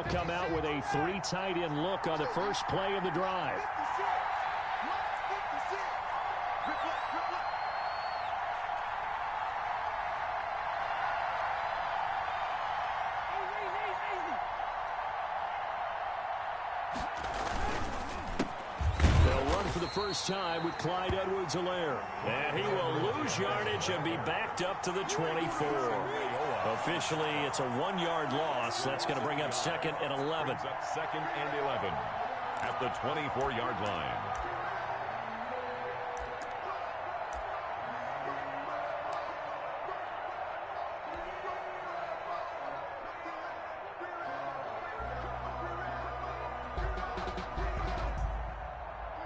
They'll come out with a 3 tight end look on the first play of the drive. For the first time with Clyde Edwards-Helaire. And he will lose yardage and be backed up to the 24. Officially, it's a 1-yard loss. That's going to bring up 2nd and 11. Second and 11 at the 24-yard line.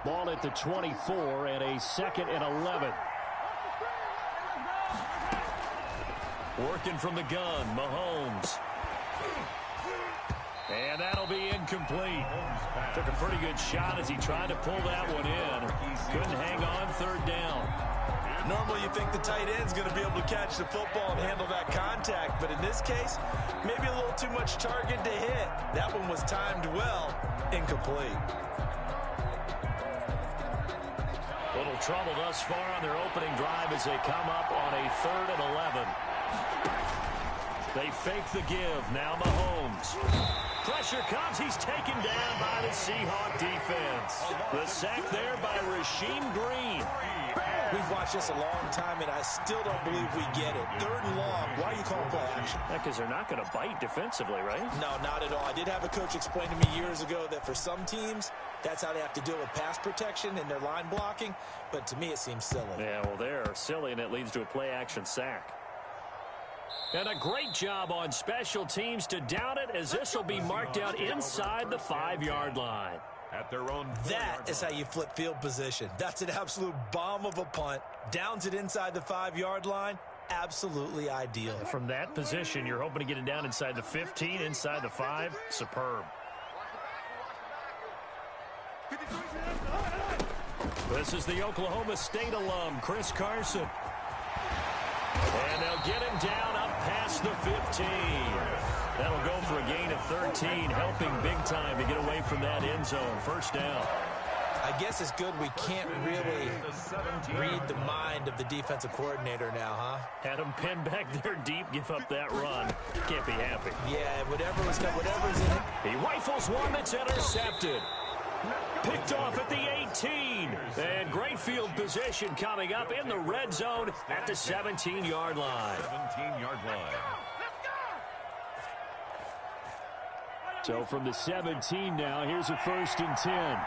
Ball at the 24 and a 2nd and 11. Working from the gun, Mahomes. And that'll be incomplete. Took a pretty good shot as he tried to pull that one in. Couldn't hang on 3rd down. Normally you think the tight end's going to be able to catch the football and handle that contact, but in this case, maybe a little too much target to hit. That one was timed well, incomplete. Little trouble thus far on their opening drive as they come up on a 3rd and 11. They fake the give. Now Mahomes. Pressure comes. He's taken down by the Seahawk defense. The sack there by Rasheem Green. We've watched this a long time, and I still don't believe we get it. 3rd and long. Why are you calling play action? Because they're not going to bite defensively, right? No, not at all. I did have a coach explain to me years ago that for some teams, that's how they have to deal with pass protection and their line blocking. But to me, it seems silly. Yeah, well, they're silly, and it leads to a play-action sack. And a great job on special teams to down it, as this will be marked out inside the 5-yard line. At their own. That is how you flip field position. That's an absolute bomb of a punt. Downs it inside the 5-yard line. Absolutely ideal. From that position, you're hoping to get it down inside the 15, inside the 5. Superb. This is the Oklahoma State alum, Chris Carson. And they'll get him down up past the 15. That'll go for a gain of 13, helping big time to get away from that end zone. First down. I guess it's good we can't really read the mind of the defensive coordinator now, huh? Had him pinned back there deep, give up that run. Can't be happy. Yeah, whatever's in it. He rifles one that's intercepted. Picked off at the 18. And great field position coming up in the red zone at the 17-yard line. 17-yard line. So from the 17 now, here's a 1st and 10.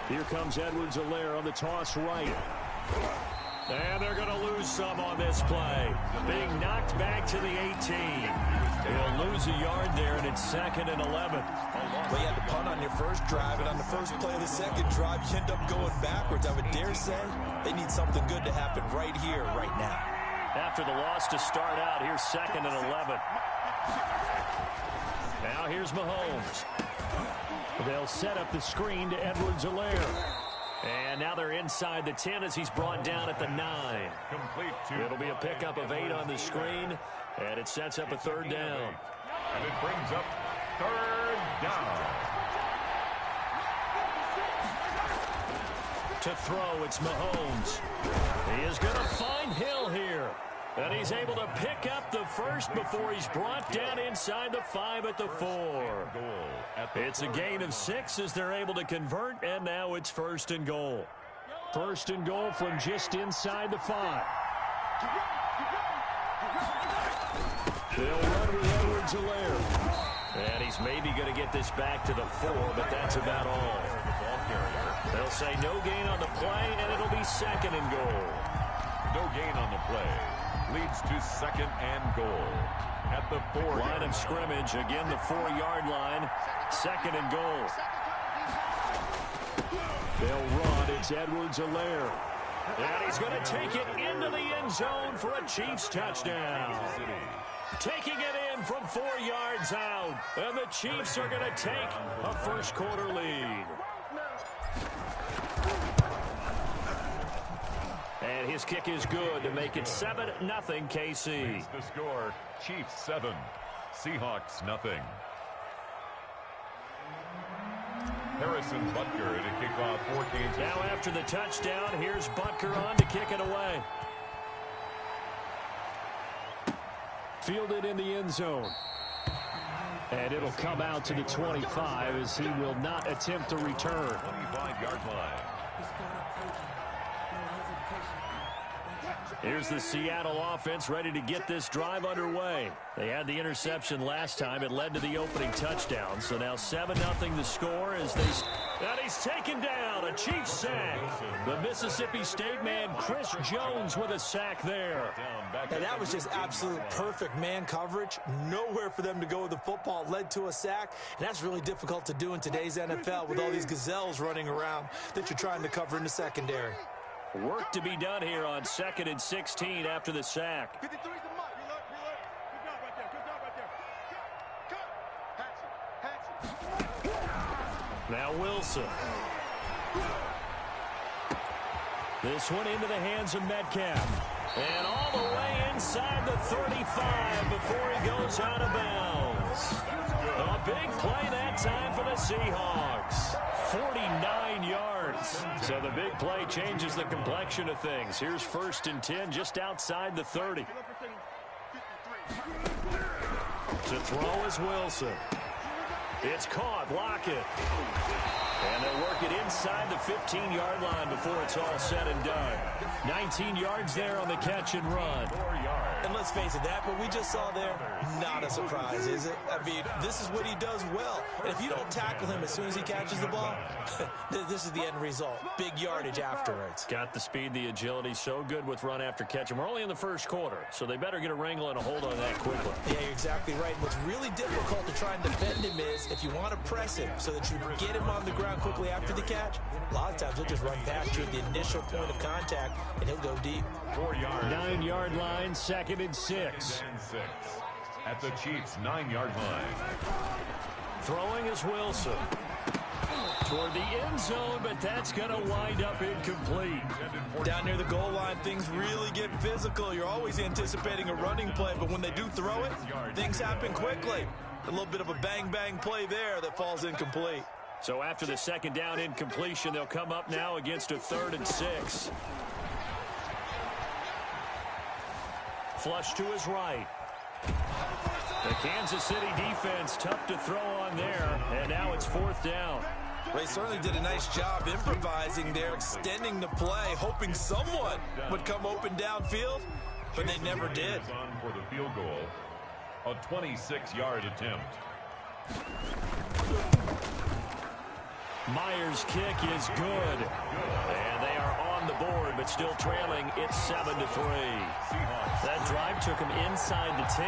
Here comes Edwards-Helaire on the toss right. And they're going to lose some on this play. Being knocked back to the 18. He'll lose a yard there, and it's 2nd and 11. Well, you had to punt on your first drive, and on the first play of the second drive, you end up going backwards. I would dare say they need something good to happen right here, right now. After the loss to start out, here's 2nd and 11. Now here's Mahomes. They'll set up the screen to Edwards-Helaire. And now they're inside the 10 as he's brought down at the 9. Complete to. It'll be a pickup of 8 on the screen, and it sets up a 3rd down. And it brings up 3rd down. To throw, it's Mahomes. He is going to find Hill here. And he's able to pick up the first before he's brought down inside the 5 at the 4. It's a gain of 6 as they're able to convert, and now it's 1st and goal. 1st and goal from just inside the 5. They'll run with Edwards-Helaire. And he's maybe going to get this back to the 4, but that's about all. They'll say no gain on the play, and it'll be 2nd and goal. No gain on the play. Leads to 2nd and goal. At the 4. Line of scrimmage, again the 4-yard line. 2nd and goal. They'll run. It's Edwards-Helaire. And he's going to take it into the end zone for a Chiefs touchdown. Taking it in from 4 yards out. And the Chiefs are going to take a first-quarter lead. And his kick is good to make it 7-0 KC. The score, Chiefs 7, Seahawks, nothing. Harrison Butker to kick off for Kansas. Now after the touchdown, here's Butker on to kick it away. Fielded in the end zone. And it'll come out to the 25 as he will not attempt to return. 25-yard line. Here's the Seattle offense ready to get this drive underway. They had the interception last time. It led to the opening touchdown. So now 7-0 the score as they... And he's taken down. A Chiefs sack. The Mississippi State man, Chris Jones, with a sack there. And that was just absolute perfect man coverage. Nowhere for them to go with the football. Led to a sack. And that's really difficult to do in today's NFL with all these gazelles running around that you're trying to cover in the secondary. Work to be done here on 2nd and 16 after the sack. 53's the mark. Good job right there. Good job right there. Cut. Hatch it. Now Wilson. This one into the hands of Metcalf. And all the way inside the 35 before he goes out of bounds. A big play that time for the Seahawks. 49 yards. So the big play changes the complexion of things. Here's 1st and 10 just outside the 30. To throw is Wilson. It's caught. Lockett. And they'll work it inside the 15-yard line before it's all said and done. 19 yards there on the catch and run. 4 yards. And let's face it, that what we just saw there, not a surprise, is it? I mean, this is what he does well. And if you don't tackle him as soon as he catches the ball, this is the end result. Big yardage afterwards. Got the speed, the agility, so good with run after catch. And we're only in the first quarter, so they better get a wrangle and a hold on that quickly. Yeah, you're exactly right. What's really difficult to try and defend him is if you want to press him so that you get him on the ground quickly after the catch, a lot of times he'll just run past you at the initial point of contact, and he'll go deep. 4 yards. 9-yard line, 2nd and 6. At the Chiefs' 9-yard line. Throwing is Wilson. Toward the end zone, but that's going to wind up incomplete. Down near the goal line, things really get physical. You're always anticipating a running play, but when they do throw it, things happen quickly. A little bit of a bang-bang play there that falls incomplete. So after the 2nd down incompletion, they'll come up now against a 3rd and 6. Flush to his right. The Kansas City defense tough to throw on there, and now it's 4th down. They certainly did a nice job improvising there, extending the play, hoping someone would come open downfield, but they never did. On for the field goal, a 26-yard attempt. Myers' kick is good. And they are on the board, but still trailing. It's 7-3. That drive took them inside the 10.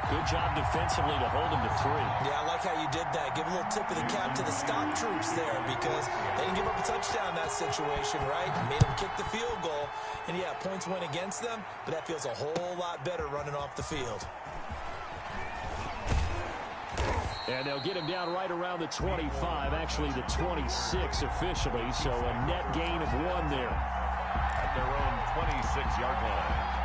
Good job defensively to hold them to 3. Yeah, I like how you did that. Give a little tip of the cap to the stop troops there because they didn't give up a touchdown in that situation, right? Made them kick the field goal. And, yeah, points went against them, but that feels a whole lot better running off the field. And they'll get him down right around the 25, actually the 26 officially, so a net gain of 1 there. At their own 26-yard line.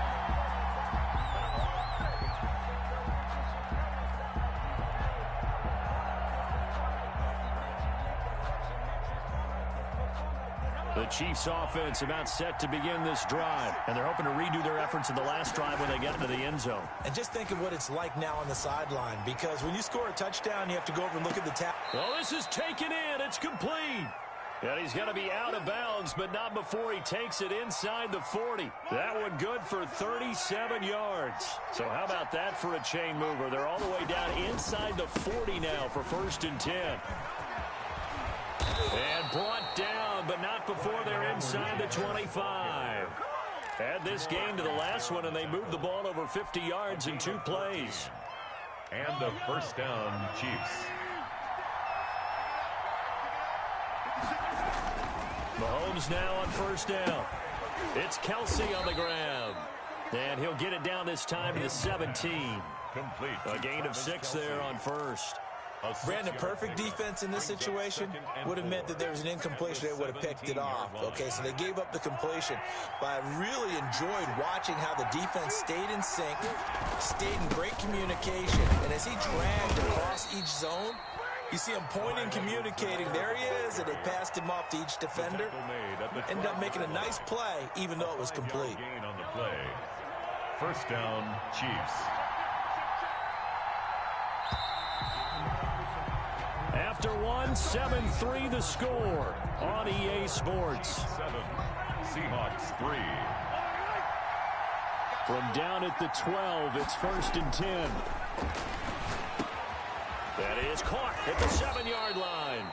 The Chiefs offense about set to begin this drive, and they're hoping to redo their efforts in the last drive when they get into the end zone. And just think of what it's like now on the sideline, because when you score a touchdown, you have to go over and look at the tap. Well, this is taken in. It's complete. And he's going to be out of bounds, but not before he takes it inside the 40. That one good for 37 yards. So how about that for a chain mover? They're all the way down inside the 40 now for 1st and 10. And brought down, but not before they're inside the 25. Add this game to the last one, and they moved the ball over 50 yards in 2 plays. And the 1st down, Chiefs. Mahomes now on 1st down. It's Kelsey on the ground. And he'll get it down this time to the 17. Complete. A gain of 6 there on 1st. Brandon, perfect defense in this situation would have meant that there was an incompletion. They would have picked it off. Okay, so they gave up the completion. But I really enjoyed watching how the defense stayed in sync, stayed in great communication. And as he dragged across each zone, you see him pointing, communicating. There he is, and they passed him off to each defender. Ended up making a nice play, even though it was complete. Gain on the play. First down, Chiefs. After one, 7-3 the score on EA Sports. 7. Seahawks 3. From down at the 12, it's 1st and 10. That is caught at the 7-yard line.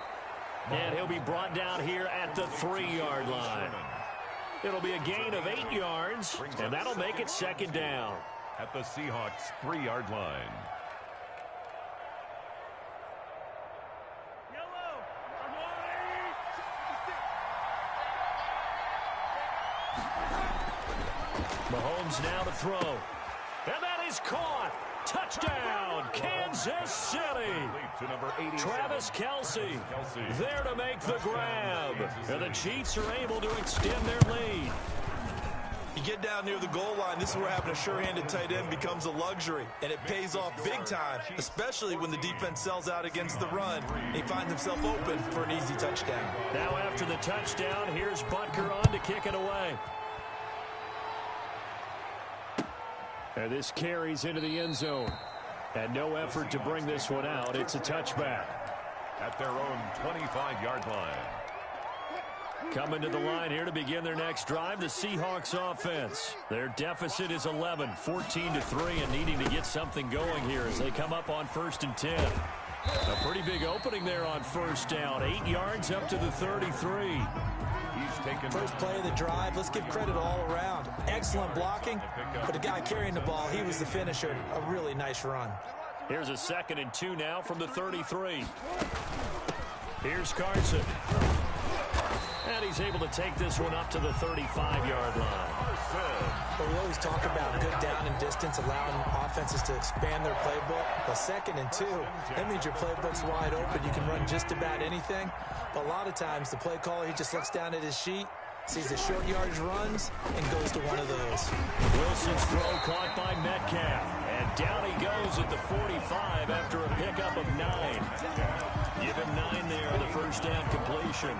And he'll be brought down here at the 3-yard line. It'll be a gain of 8 yards, and that'll make it 2nd down. At the Seahawks 3-yard line. Mahomes now to throw. And that is caught. Touchdown, Kansas City. Travis Kelce there to make the grab. And the Chiefs are able to extend their lead. You get down near the goal line, this is where having a sure-handed tight end becomes a luxury, and it pays off big time, especially when the defense sells out against the run. He finds himself open for an easy touchdown. Now after the touchdown, here's Butker on to kick it away. And this carries into the end zone. And no effort to bring this one out. It's a touchback. At their own 25-yard line. Coming to the line here to begin their next drive, the Seahawks offense. Their deficit is 11, 14-3, and needing to get something going here as they come up on 1st and 10. A pretty big opening there on 1st down. 8 yards up to the 33. First play of the drive, let's give credit all around. Excellent blocking, but the guy carrying the ball, he was the finisher. A really nice run. Here's a 2nd and 2 now from the 33. Here's Carson. And he's able to take this one up to the 35-yard line. But we always talk about good down and distance, allowing offenses to expand their playbook. But 2nd and 2, that means your playbook's wide open. You can run just about anything. But a lot of times, the play caller, he just looks down at his sheet, sees the short yardage runs, and goes to one of those. Wilson's throw caught by Metcalf. And down he goes at the 45 after a pickup of 9. Give him 9 there on the 1st down completion.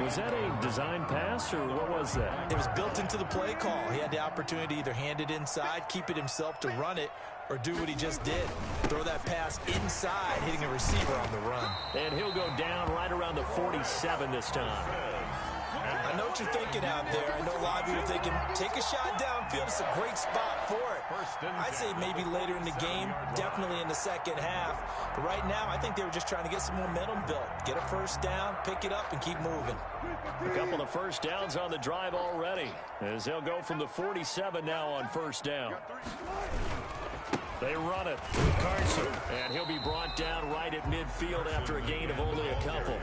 Was that a design pass, or what was that? It was built into the play call. He had the opportunity to either hand it inside, keep it himself to run it, or do what he just did. Throw that pass inside, hitting a receiver on the run. And he'll go down right around the 47 this time. I know what you're thinking out there. I know a lot of you are thinking, take a shot downfield. It's a great spot for it. I'd say maybe later in the game, definitely in the 2nd half. But right now, I think they were just trying to get some momentum built. Get a 1st down, pick it up, and keep moving. A couple of 1st downs on the drive already, as they'll go from the 47 now on 1st down. They run it with Carson, and he'll be brought down right at midfield after a gain of only a couple.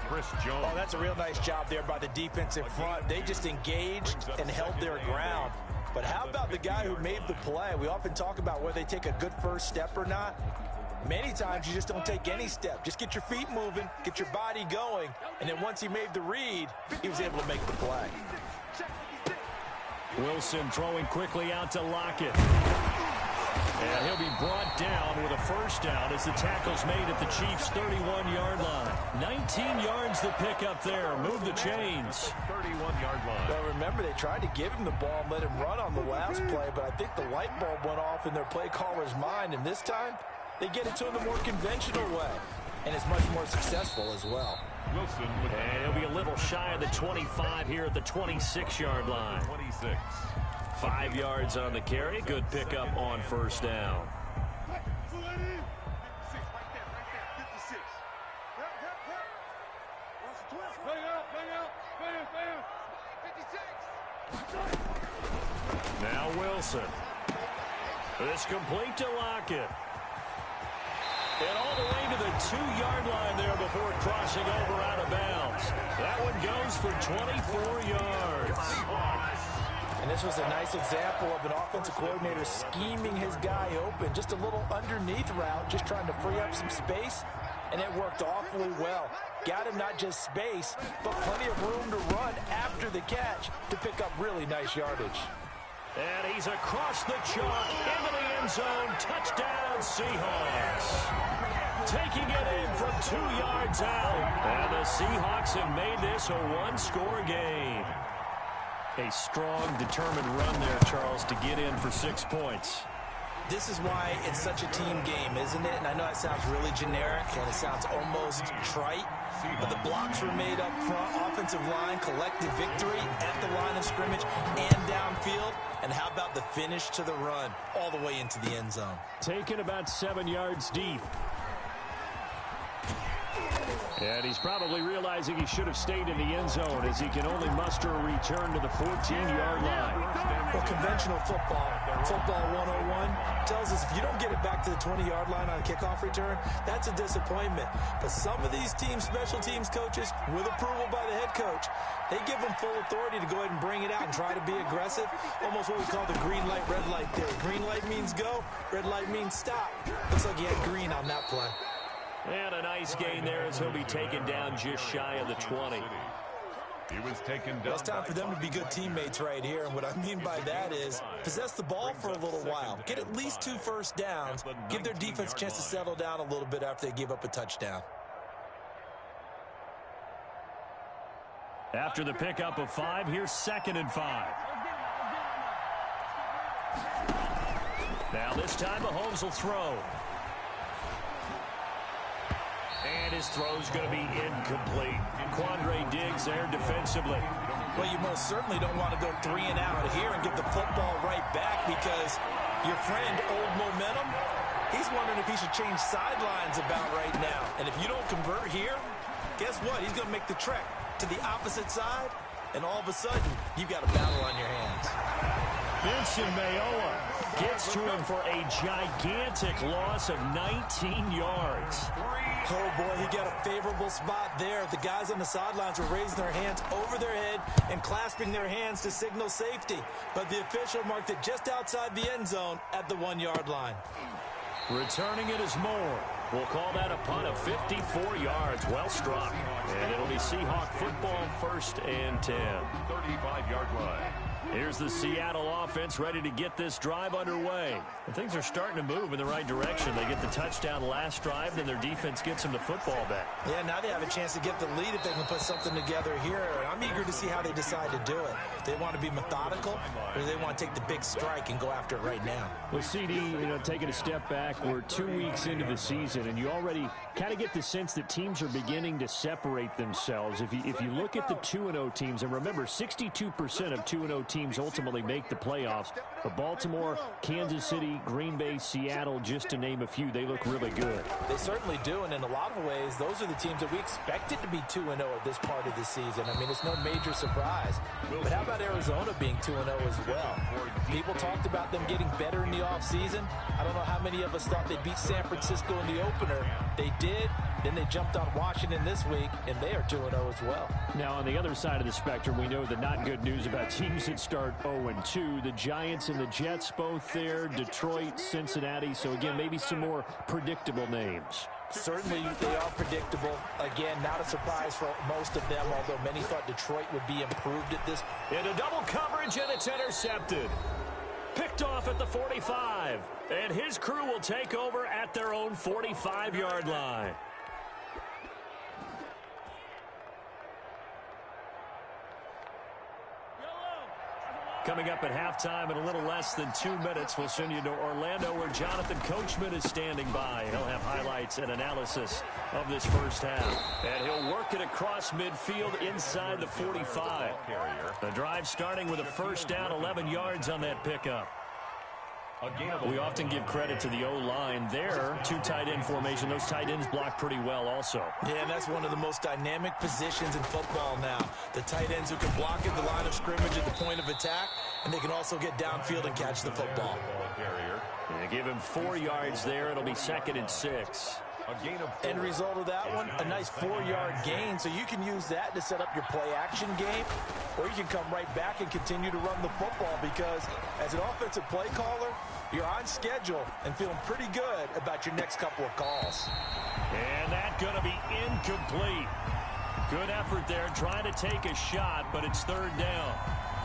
Chris Jones. Oh, that's a real nice job there by the defense in front. They just engaged and held their ground. But how about the guy who made the play? We often talk about whether they take a good first step or not. Many times you just don't take any step. Just get your feet moving, get your body going, and then once he made the read, he was able to make the play. Wilson throwing quickly out to Lockett. And he'll be brought down with a 1st down as the tackle's made at the Chiefs' 31-yard line. 19 yards the pickup there. Move the chains. 31-yard line. Well, remember, they tried to give him the ball and let him run on the last play, but I think the light bulb went off in their play caller's mind, and this time they get it to him the more conventional way, and it's much more successful as well. Wilson and he'll be a little shy of the 25 here at the 26-yard line. 26. 5 yards on the carry. Good pickup on 1st down. Now Wilson. This complete to Lockett. And all the way to the 2-yard line there before crossing over out of bounds. That one goes for 24 yards. And this was a nice example of an offensive coordinator scheming his guy open. Just a little underneath route, just trying to free up some space, and it worked awfully well. Got him not just space, but plenty of room to run after the catch to pick up really nice yardage. And he's across the chalk into the end zone. Touchdown, Seahawks. Taking it in from 2 yards out. And the Seahawks have made this a one-score game. A strong, determined run there, Charles, to get in for 6 points. This is why it's such a team game, isn't it? And I know it sounds really generic and it sounds almost trite, but the blocks were made up front, offensive line, collective victory at the line of scrimmage and downfield. And how about the finish to the run all the way into the end zone? Taken about 7 yards deep. And he's probably realizing he should have stayed in the end zone as he can only muster a return to the 14-yard line. Well, conventional football 101, tells us if you don't get it back to the 20-yard line on a kickoff return, that's a disappointment. But some of these teams, special teams coaches, with approval by the head coach, they give them full authority to go ahead and bring it out and try to be aggressive. Almost what we call the green light, red light theory. Green light means go, red light means stop. Looks like he had green on that play. And a nice gain there as he'll be taken down just shy of the 20. He was taken down. Well, it's time for them to be good teammates right here. And what I mean by that is possess the ball for a little while. Get at least 2 first downs. Give their defense a chance to settle down a little bit after they give up a touchdown. After the pickup of 5, here's 2nd and 5. Now this time Mahomes will throw. And his throw's going to be incomplete. Quandre Diggs there defensively. Well, you most certainly don't want to go 3 and out here and get the football right back because your friend, Old Momentum, he's wondering if he should change sidelines about right now. And if you don't convert here, guess what? He's going to make the trek to the opposite side, and all of a sudden, you've got a battle on your hands. Vincent Mayowa gets to him for a gigantic loss of 19 yards. Oh, boy, he got a favorable spot there. The guys on the sidelines were raising their hands over their head and clasping their hands to signal safety. But the official marked it just outside the end zone at the 1-yard line. Returning it is Moore. We'll call that a punt of 54 yards. Well struck. And it'll be Seahawk football 1st and 10. 35-yard line. Here's the Seattle offense ready to get this drive underway. And things are starting to move in the right direction. They get the touchdown last drive, then their defense gets them the football back. Yeah, now they have a chance to get the lead if they can put something together here. I'm eager to see how they decide to do it. They want to be methodical, or they want to take the big strike and go after it right now. Well, CD, taking a step back, we're 2 weeks into the season, and you already kind of get the sense that teams are beginning to separate themselves. If you look at the 2-0 teams, and remember, 62% of 2-0 teams ultimately make the playoffs. But Baltimore, Kansas City, Green Bay, Seattle, just to name a few, they look really good. They certainly do, and in a lot of ways, those are the teams that we expected to be 2-0 at this part of the season. I mean, it's no major surprise. But how about Arizona being 2-0 as well? People talked about them getting better in the offseason. I don't know how many of us thought they'd beat San Francisco in the opener. They did. Then they jumped on Washington this week, and they are 2-0 as well. Now, on the other side of the spectrum, we know the not good news about teams that start 0-2. The Giants and the Jets both there, Detroit, Cincinnati. So, again, maybe some more predictable names. Certainly, they are predictable. Again, not a surprise for most of them, although many thought Detroit would be improved at this. Into double coverage, and it's intercepted. Picked off at the 45. And his crew will take over at their own 45-yard line. Coming up at halftime in a little less than 2 minutes, we'll send you to Orlando where Jonathan Coachman is standing by. He'll have highlights and analysis of this first half. And he'll work it across midfield inside the 45. The drive starting with a first down, 11 yards on that pickup. We often give credit to the O-line there. 2 tight end formation. Those tight ends block pretty well also. Yeah, and that's one of the most dynamic positions in football now. The tight ends who can block at the line of scrimmage at the point of attack, and they can also get downfield and catch the football. They give him 4 yards there. It'll be 2nd and 6. A gain of 4. End result of that one, a nice 4-yard gain. So you can use that to set up your play-action game, or you can come right back and continue to run the football because as an offensive play caller, you're on schedule and feeling pretty good about your next couple of calls. And that's going to be incomplete. Good effort there trying to take a shot, but it's third down.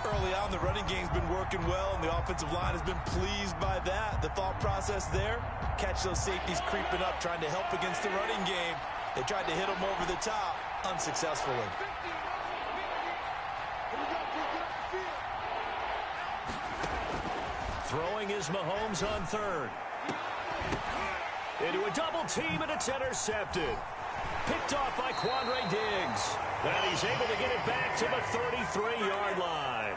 Early on, the running game's been working well, and the offensive line has been pleased by that. The thought process there, catch those safeties creeping up, trying to help against the running game. They tried to hit them over the top, unsuccessfully. Throwing is Mahomes on third. Into a double team, and it's intercepted. Picked off by Quandre Diggs. And he's able to get it back to the 33-yard line.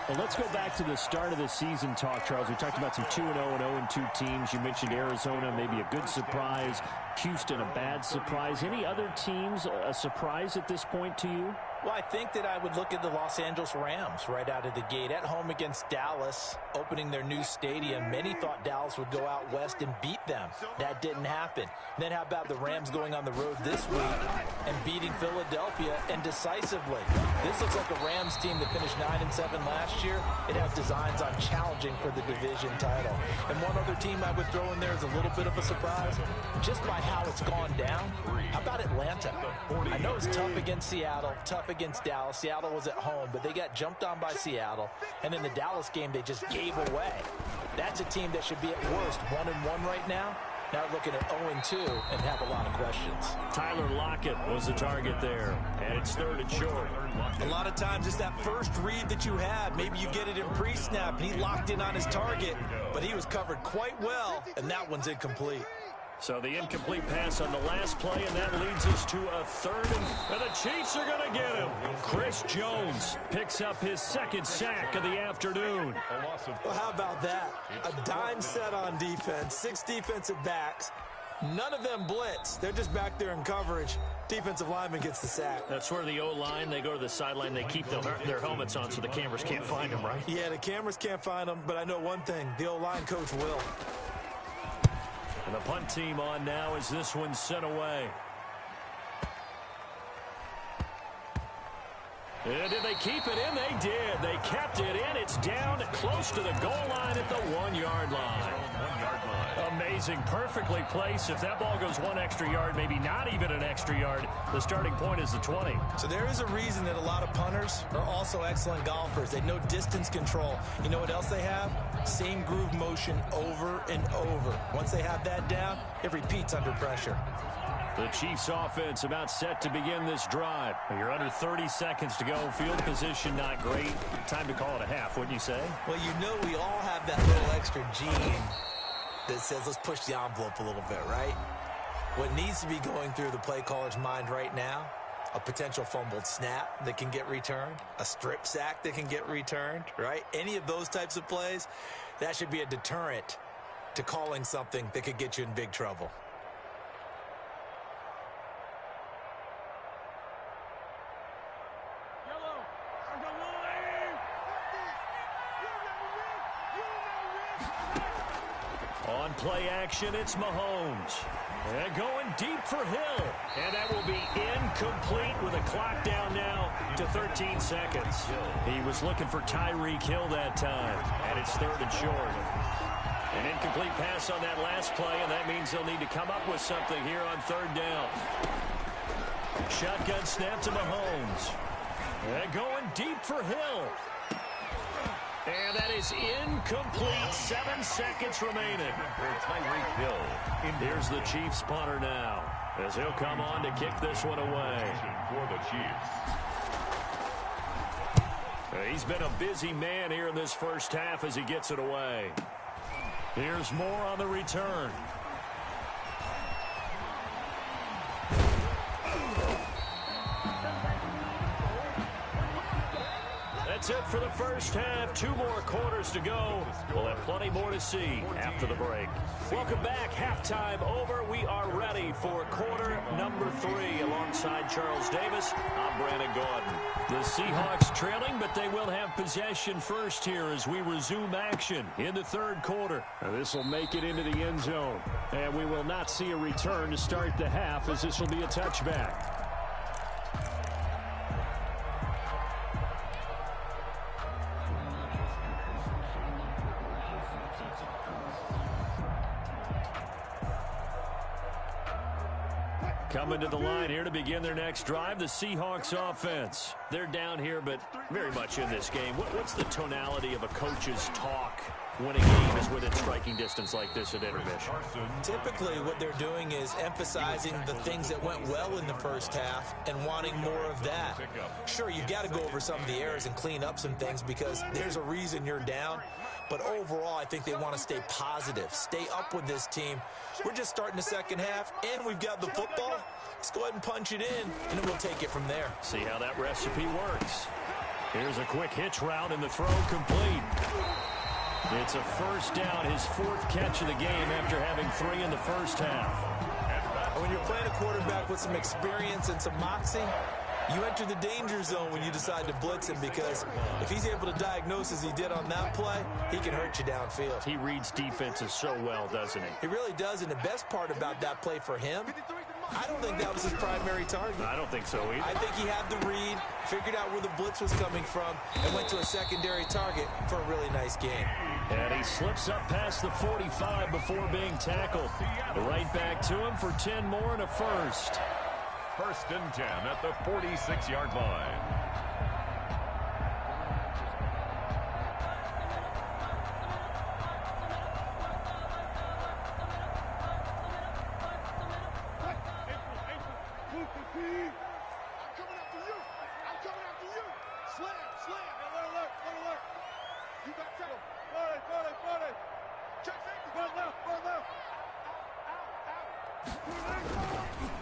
Well, let's go back to the start of the season talk, Charles. We talked about some 2-0 and 0-2 teams. You mentioned Arizona, maybe a good surprise. Houston, a bad surprise. Any other teams a surprise at this point to you? Well, I think that I would look at the Los Angeles Rams right out of the gate. At home against Dallas, opening their new stadium. Many thought Dallas would go out west and beat them. That didn't happen. Then how about the Rams going on the road this week and beating Philadelphia and decisively? This looks like a Rams team that finished 9-7 last year. It has designs on challenging for the division title. And one other team I would throw in there is a little bit of a surprise. Just by how it's gone down, how about Atlanta? I know it's tough against Seattle, tough against Dallas. Seattle was at home, but they got jumped on by Seattle. And in the Dallas game, they just gave away. That's a team that should be at worst 1-1 right now. Now looking at 0-2 and have a lot of questions. Tyler Lockett was the target there, and it's third and short. A lot of times it's that first read that you had. Maybe you get it in pre-snap, and he locked in on his target, but he was covered quite well, and that one's incomplete. So the incomplete pass on the last play, and that leads us to a third, and the Chiefs are going to get him. Chris Jones picks up his second sack of the afternoon. Well, how about that? A dime set on defense, 6 defensive backs. None of them blitz. They're just back there in coverage. Defensive lineman gets the sack. That's where the O-line, they go to the sideline, they keep their helmets on so the cameras can't find them, right? Yeah, the cameras can't find them, but I know one thing. The O-line coach will. And the punt team on now as this one's sent away. And did they keep it in? They did. They kept it in. It's down close to the goal line at the 1-yard line. Amazing. Perfectly placed. If that ball goes 1 extra yard, maybe not even an extra yard, the starting point is the 20. So there is a reason that a lot of punters are also excellent golfers. They know distance control. You know what else they have? Same groove motion over and over. Once they have that down, it repeats under pressure. The Chiefs offense about set to begin this drive. You're under 30 seconds to go. Field position not great. Time to call it a half, wouldn't you say? Well, you know we all have that little extra gene that says let's push the envelope a little bit, right? What needs to be going through the play caller's mind right now, a potential fumbled snap that can get returned, a strip sack that can get returned, right? Any of those types of plays, that should be a deterrent to calling something that could get you in big trouble. On play action, it's Mahomes. And going deep for Hill. And that will be incomplete with a clock down now to 13 seconds. He was looking for Tyreek Hill that time. And it's third and short. An incomplete pass on that last play, and that means they'll need to come up with something here on third down. Shotgun snap to Mahomes. And going deep for Hill. And that is incomplete. 7 seconds remaining. Tyreek Hill. Here's the Chiefs punter now, as he'll come on to kick this one away. For the Chiefs. He's been a busy man here in this first half as he gets it away. Here's more on the return. that's it for the first half. 2 more quarters to go. We'll have plenty more to see after the break. Welcome back. Halftime over. We are ready for quarter number 3. Alongside Charles Davis, I'm Brandon Gordon. The Seahawks trailing, but they will have possession first here as we resume action in the third quarter. This will make it into the end zone. And we will not see a return to start the half, as this will be a touchback. Coming to the line here to begin their next drive, the Seahawks offense. They're down here, but very much in this game. What's the tonality of a coach's talk when a game is within striking distance like this at intermission? Typically, what they're doing is emphasizing the things that went well in the first half and wanting more of that. Sure, you've got to go over some of the errors and clean up some things because there's a reason you're down. But overall, I think they want to stay positive, stay up with this team. We're just starting the second half, and we've got the football. Let's go ahead and punch it in, and then we'll take it from there. See how that recipe works. Here's a quick hitch route, and the throw complete. It's a first down, his 4th catch of the game after having 3 in the first half. When you're playing a quarterback with some experience and some moxie, you enter the danger zone when you decide to blitz him, because if he's able to diagnose as he did on that play, he can hurt you downfield. He reads defenses so well, doesn't he? He really does, and the best part about that play for him, I don't think that was his primary target. I don't think so either. I think he had the read, figured out where the blitz was coming from, and went to a secondary target for a really nice game. And he slips up past the 45 before being tackled. Right back to him for 10 more and a first. 1st and 10 at the 46-yard line.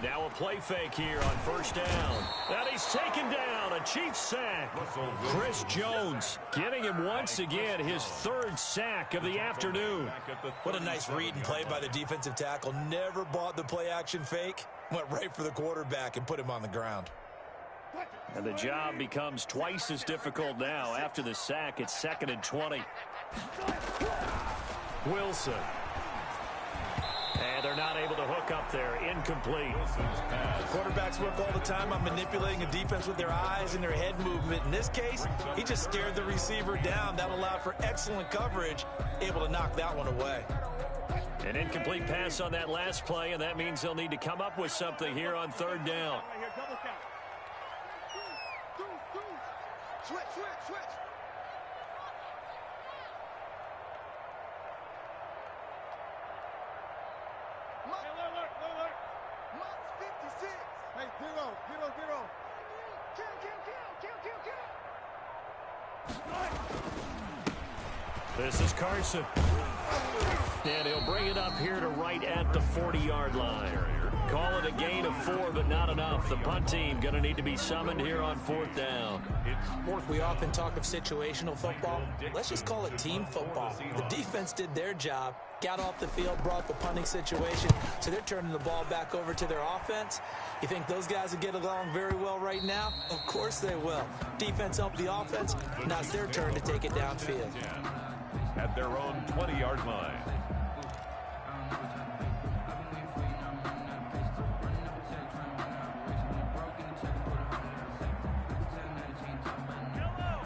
Now a play fake here on first down. And he's taken down. A Chiefs sack. Chris Jones getting him once again his 3rd sack of the afternoon. What a nice read and play by the defensive tackle. Never bought the play-action fake. Went right for the quarterback and put him on the ground. And the job becomes twice as difficult now. After the sack, it's 2nd and 20. Wilson. And they're not able to hook up there. Incomplete. Quarterbacks work all the time on manipulating a defense with their eyes and their head movement. In this case, he just stared the receiver down. That allowed for excellent coverage, able to knock that one away. An incomplete pass on that last play, and that means they'll need to come up with something here on 3rd down. Switch. Hey, zero. Kill. This is Carson. And he'll bring it up here to right at the 40-yard line. Call it a gain of 4, but not enough. The punt team going to need to be summoned here on 4th down. We often talk of situational football. Let's just call it team football. The defense did their job, got off the field, brought the punting situation, so they're turning the ball back over to their offense. You think those guys will get along very well right now? Of course they will. Defense helped the offense. Now it's their turn to take it downfield. At their own 20-yard line.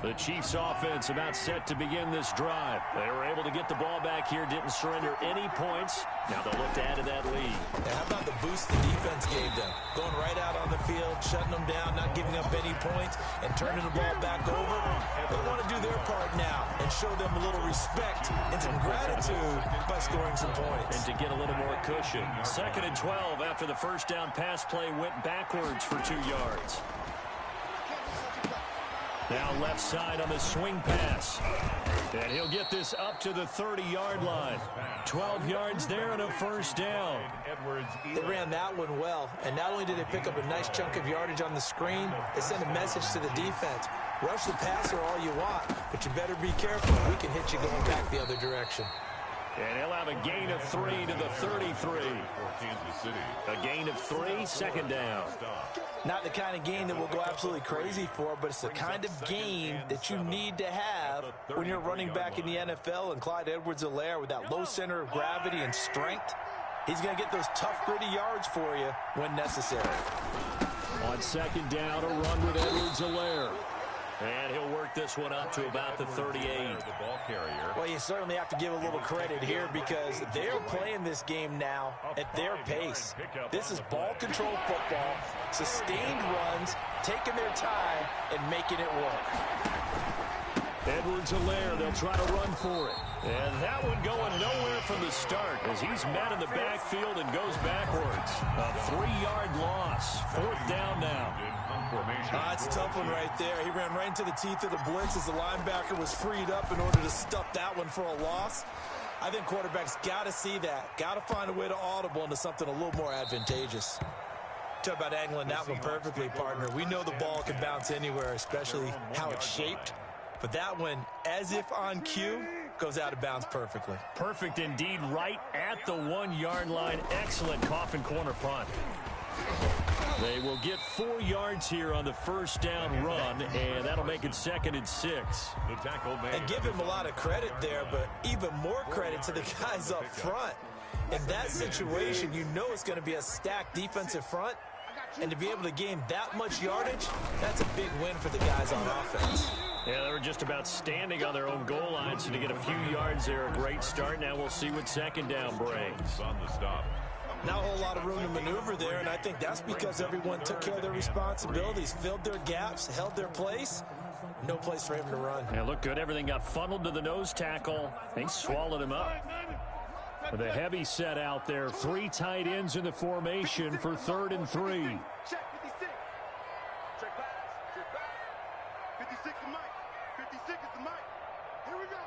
The Chiefs offense about set to begin this drive. They were able to get the ball back here, didn't surrender any points. Now they'll look to add to that lead. Now, how about the boost the defense gave them? Going right out on the field, shutting them down, not giving up any points, and turning the ball back over. They want to do their part now and show them a little respect and some gratitude by scoring some points. And to get a little more cushion. 2nd and 12 after the first down pass play went backwards for 2 yards. Now left side on the swing pass. And he'll get this up to the 30-yard line. 12 yards there and a first down. They ran that one well, and not only did they pick up a nice chunk of yardage on the screen, they sent a message to the defense. Rush the passer all you want, but you better be careful. We can hit you going back the other direction. And he'll have a gain of 3 to the 33. A gain of 3, second down. Not the kind of gain that we'll go absolutely crazy for, but it's the kind of gain that you need to have when you're running back in the NFL. And Clyde Edwards-Helaire, with that low center of gravity and strength, he's going to get those tough, gritty yards for you when necessary. On second down, a run with Edwards-Helaire. And he'll work this one up to about the 38. Well, you certainly have to give a little credit here because they're playing this game now at their pace. This is ball control football, sustained runs, taking their time, and making it work. Edwards-Helaire, they'll try to run for it. And that one going nowhere from the start as he's met in the backfield and goes backwards. A 3-yard loss. Fourth down now. It's a tough one right there. He ran right into the teeth of the blitz as the linebacker was freed up in order to stuff that one for a loss. I think quarterbacks got to see that. Got to find a way to audible into something a little more advantageous. Talk about angling that one perfectly, partner. We know the ball can bounce anywhere, especially how it's shaped. But that one, as if on cue, goes out of bounds perfectly. Perfect indeed, right at the 1-yard line. Excellent coffin corner punt. They will get 4 yards here on the first down run, and that'll make it 2nd and 6. The tackle made. And give him a lot of credit there, but even more credit to the guys up front. In that situation, you know it's going to be a stacked defensive front, and to be able to gain that much yardage, that's a big win for the guys on offense. Yeah, they were just about standing on their own goal line, so to get a few yards there, a great start. Now we'll see what second down brings. On the stop. Not a whole lot of room to maneuver there, and I think that's because everyone took care of their responsibilities, filled their gaps, held their place. No place for him to run. Yeah, looked good. Everything got funneled to the nose tackle. They swallowed him up. With a heavy set out there, 3 tight ends in the formation for 3rd and 3. Check 56. Check back. Check back. 56 is Mike. 56 is the Mike. Here we go,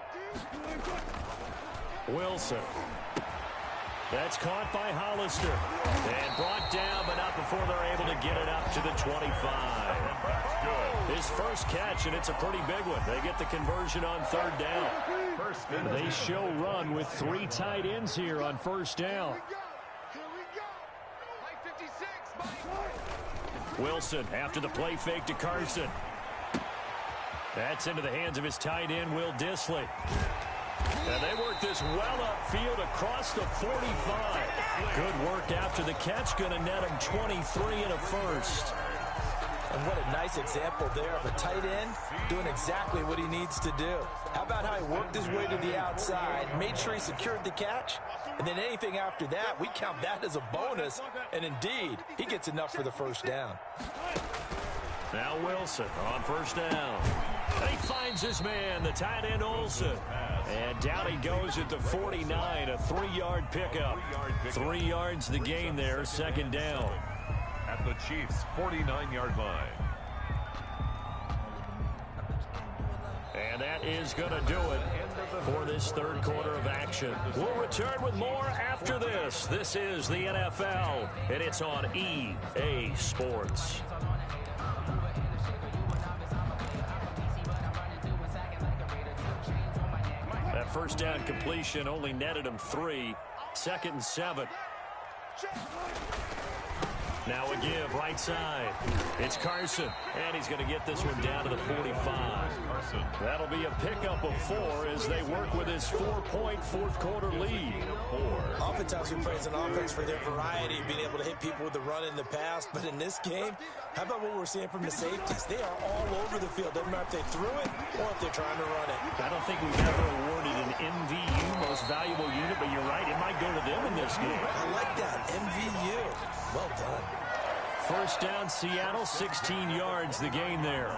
D. Wilson. That's caught by Hollister. And brought down, but not before they're able to get it up to the 25. His first catch, and it's a pretty big one. They get the conversion on 3rd down. They show run with 3 tight ends here on 1st down. Here we go. Mike 56. Wilson after the play fake to Carson. That's into the hands of his tight end, Will Dissly. And they work this well upfield across the 45. Good work after the catch. Going to net him 23 and a first. And what a nice example there of a tight end doing exactly what he needs to do. How about how he worked his way to the outside, made sure he secured the catch, and then anything after that, we count that as a bonus. And indeed, he gets enough for the first down. Now Wilson on 1st down. And he finds his man, the tight end Olsen. And down he goes at the 49, a 3-yard pickup. 3 yards the gain there, 2nd down. At the Chiefs' 49-yard line. And that is going to do it for this 3rd quarter of action. We'll return with more after this. This is the NFL, and it's on EA Sports. That first down completion only netted him 3. 2nd and 7. Now a give, right side. It's Carson, and he's going to get this one down to the 45. That'll be a pickup of 4 as they work with his 4-point 4th quarter lead. Oftentimes we praise an offense for their variety, being able to hit people with the run in the pass. But in this game, how about what we're seeing from the safeties? They are all over the field. Doesn't matter if they threw it or if they're trying to run it. I don't think we've ever awarded an MVU, most valuable unit, but you're right, it might go to them in this game. I like that, MVU. Well done. First down, Seattle, 16 yards, the gain there.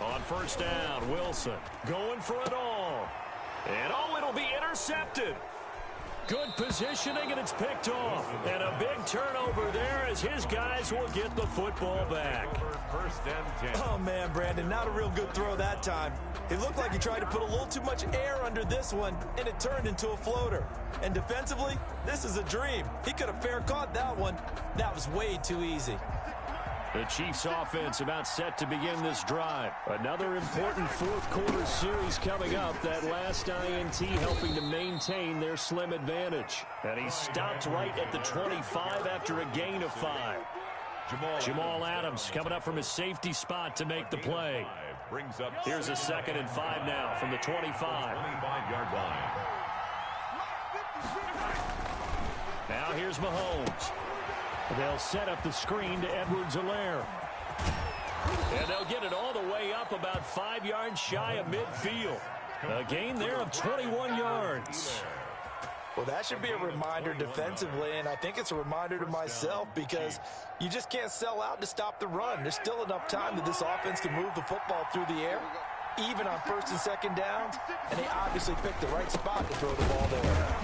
On first down, Wilson going for it all. And it'll be intercepted. Good positioning, and it's picked off. And a big turnover there as his guys will get the football back. First and 10. Oh, man, Brandon, not a real good throw that time. It looked like he tried to put a little too much air under this one, and it turned into a floater. And defensively, this is a dream. He could have fair caught that one. That was way too easy. The Chiefs offense about set to begin this drive. Another important fourth quarter series coming up. That last INT helping to maintain their slim advantage. And he stopped right at the 25 after a gain of 5. Jamal Adams coming up from his safety spot to make the play. Brings up Here's a 2nd and 5 now from the 25. 25-yard line. Now here's Mahomes. They'll set up the screen to Edwards-Helaire. And they'll get it all the way up about 5 yards shy of midfield. A gain there of 21 yards. Well, that should be a reminder defensively, and I think it's a reminder to myself because you just can't sell out to stop the run. There's still enough time that this offense can move the football through the air, even on 1st and 2nd downs, and they obviously picked the right spot to throw the ball there.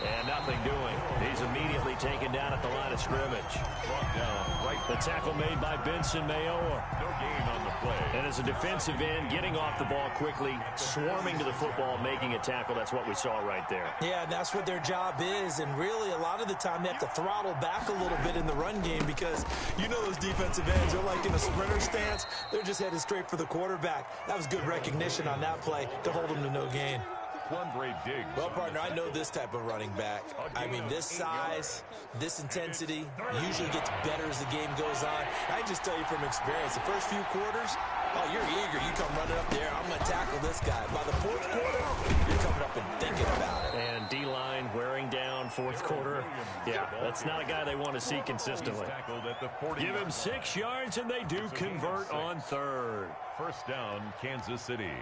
And nothing doing. He's immediately taken down at the line of scrimmage. Brought down right. The tackle made by Benson Mayowa. No gain on the play. And as a defensive end, getting off the ball quickly, swarming to the football, making a tackle. That's what we saw right there. Yeah, that's what their job is, and really a lot of the time they have to throttle back a little bit in the run game because you know those defensive ends, they're like in a sprinter stance. They're just headed straight for the quarterback. That was good recognition on that play to hold them to no gain. Well, partner, I know this type of running back. I mean, this size, this intensity usually gets better as the game goes on. I can just tell you from experience, the first few quarters, oh, you're eager. You come running up there, I'm going to tackle this guy. By the 4th quarter, you're coming up and thinking about it. And D-line wearing down 4th quarter. Yeah, that's not a guy they want to see consistently. Give him 6 yards, and they do convert on 3rd. First down, Kansas City.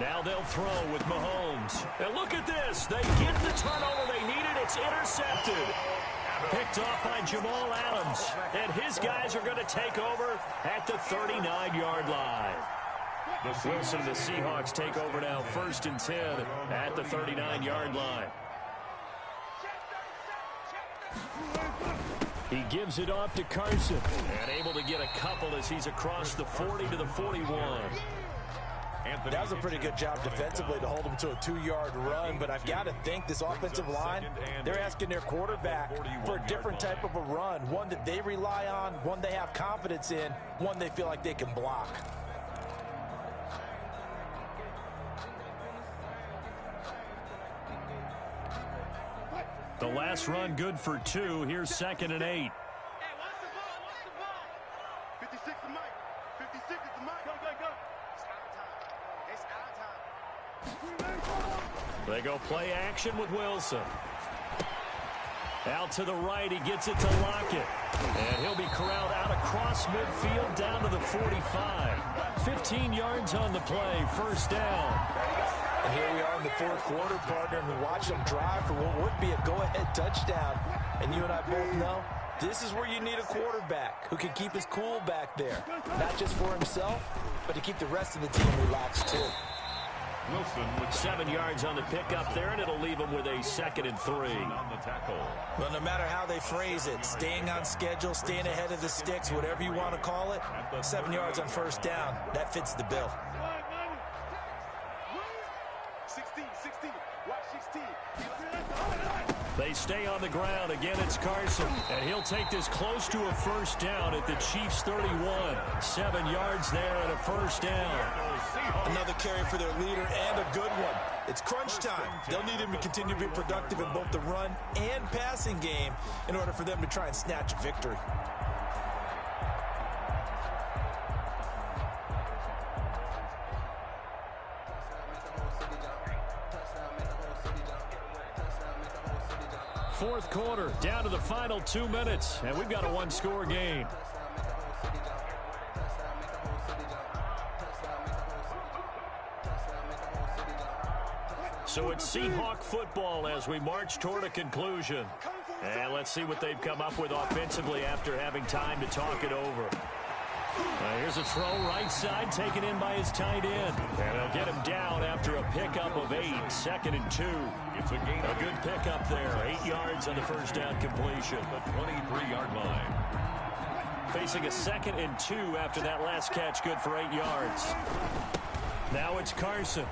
Now they'll throw with Mahomes. And look at this. They get the turnover they needed. It's intercepted. Picked off by Jamal Adams. And his guys are going to take over at the 39-yard line. Wilson and the Seahawks take over now 1st and 10 at the 39-yard line. He gives it off to Carson. And able to get a couple as he's across the 40 to the 41. That was a pretty good job defensively to hold them to a 2-yard run, but I've got to think this offensive line, they're asking their quarterback for a different type of a run, one that they rely on, one they have confidence in, one they feel like they can block. The last run good for 2. Here's 2nd and 8. Hey, watch the ball. 56 is Mike. 56 is the Mike. Go, go, go. It's our time. They go play action with Wilson. Out to the right, he gets it to Lockett. And he'll be corralled out across midfield down to the 45. 15 yards on the play, 1st down. And here we are in the 4th quarter, partner, and we watch them drive for what would be a go-ahead touchdown. And you and I both know this is where you need a quarterback who can keep his cool back there. Not just for himself, but to keep the rest of the team relaxed too. Wilson with 7 yards on the pickup there, and it'll leave him with a 2nd and 3. on the tackle. Well, no matter how they phrase it, staying on schedule, staying ahead of the sticks, whatever you want to call it, 7 yards on 1st down, that fits the bill. 16. Watch 16. They stay on the ground. Again, it's Carson. And he'll take this close to a 1st down at the Chiefs' 31. 7 yards there and a 1st down. Another carry for their leader and a good one. It's crunch time. They'll need him to continue to be productive in both the run and passing game in order for them to try and snatch a victory. Fourth quarter, down to the final 2 minutes, and we've got a 1-score game. So it's Seahawk football as we march toward a conclusion. And let's see what they've come up with offensively after having time to talk it over. Here's a throw right side taken in by his tight end. And they'll get him down after a pickup of 8, 2nd and 2. It's a gain. A good pickup there. 8 yards on the first down completion. The 23-yard line. Facing a 2nd and 2 after that last catch, good for 8 yards. Now it's Carson.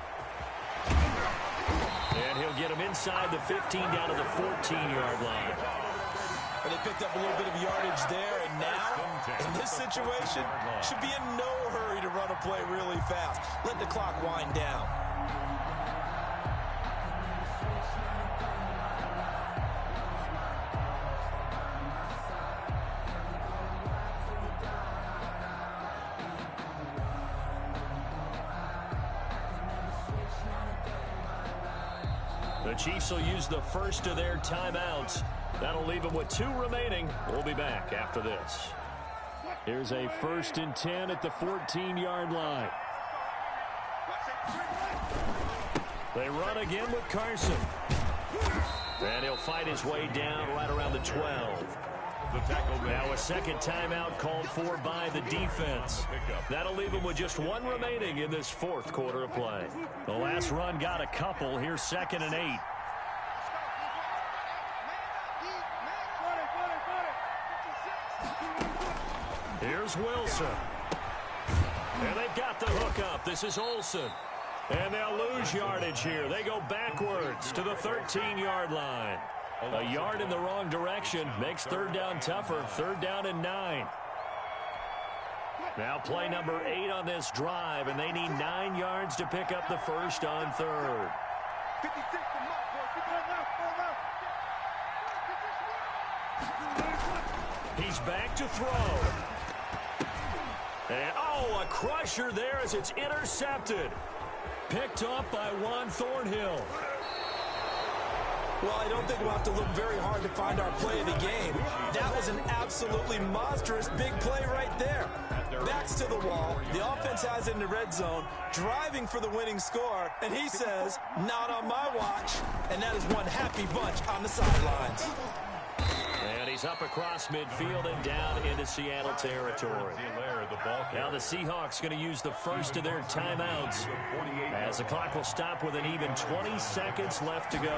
And he'll get him inside the 15 down to the 14-yard line. And they picked up a little bit of yardage there, and now, in this situation, should be in no hurry to run a play really fast. Let the clock wind down. The Chiefs will use the first of their timeouts. That'll leave them with 2 remaining. We'll be back after this. Here's a 1st and 10 at the 14-yard line. They run again with Carson. And he'll fight his way down right around the 12. The tackle now a second timeout called for by the defense. That'll leave them with just 1 remaining in this 4th quarter of play. The last run got a couple. Here's 2nd and 8. Here's Wilson. And they've got the hook up. This is Olsen. And they'll lose yardage here. They go backwards to the 13-yard line. A yard in the wrong direction makes 3rd down tougher. 3rd down and 9. Now play number 8 on this drive, and they need 9 yards to pick up the first on 3rd. 56 to Mark, boy. He's back to throw. And, oh, a crusher there as it's intercepted. Picked up by Juan Thornhill. Well, I don't think we'll have to look very hard to find our play of the game. That was an absolutely monstrous big play right there. Backs to the wall. The offense has it in the red zone, driving for the winning score, and he says, not on my watch. And that is one happy bunch on the sidelines. And he's up across midfield and down into Seattle territory. Now the Seahawks going to use the first of their timeouts as the clock will stop with an even 20 seconds left to go.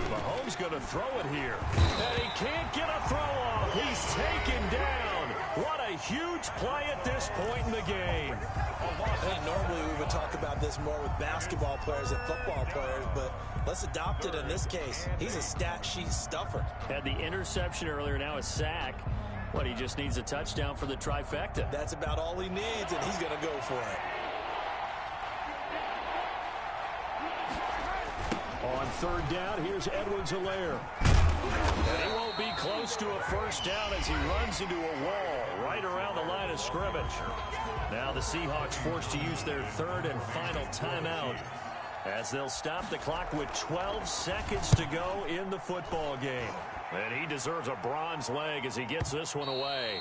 Mahomes going to throw it here. And he can't get a throw off. He's taken down. What a huge play at this point in the game. And normally we would talk about this more with basketball players than football players, but let's adopt it in this case. He's a stat sheet stuffer. Had the interception earlier, now a sack. What, he just needs a touchdown for the trifecta. That's about all he needs, and he's going to go for it. On 3rd down, here's Edwards-Helaire. And he won't be close to a first down as he runs into a wall right around the line of scrimmage. Now the Seahawks forced to use their 3rd and final timeout as they'll stop the clock with 12 seconds to go in the football game. And he deserves a bronze leg as he gets this one away.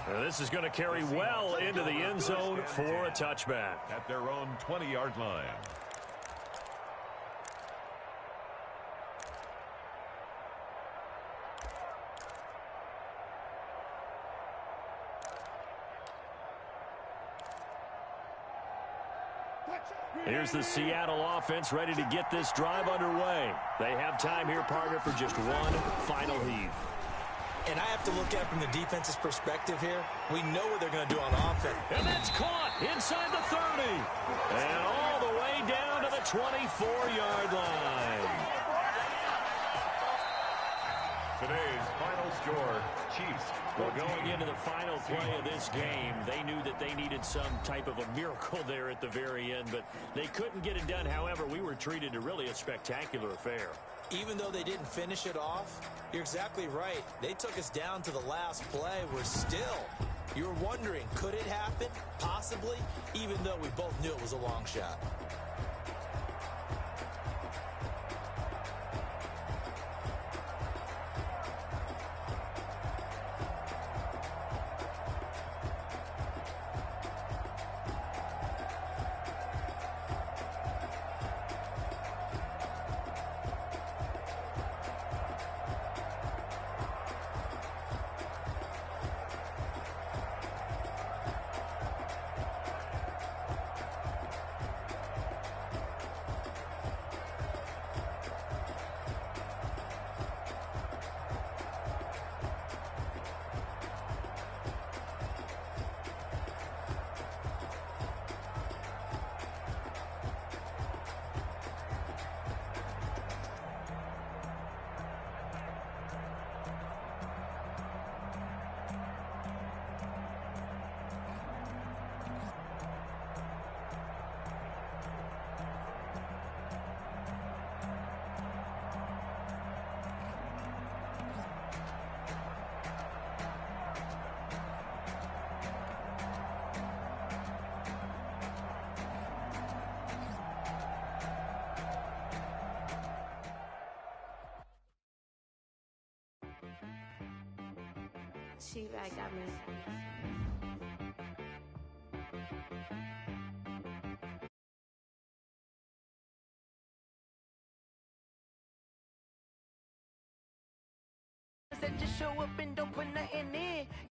And this is going to carry well into the end zone for a touchback. At their own 20-yard line. Here's the Seattle offense ready to get this drive underway. They have time here, partner, for just one final heave. And I have to look at it from the defense's perspective here. We know what they're going to do on offense. And that's caught inside the 30. And all the way down to the 24-yard line. Today's final score, Chiefs. Well, going into the final play of this game, they knew that they needed some type of a miracle there at the very end, but they couldn't get it done. However, we were treated to really a spectacular affair. Even though they didn't finish it off, you're exactly right. They took us down to the last play. We're still, you're wondering, could it happen? Possibly, even though we both knew it was a long shot. She back got me. That just show up and don't put nothing in.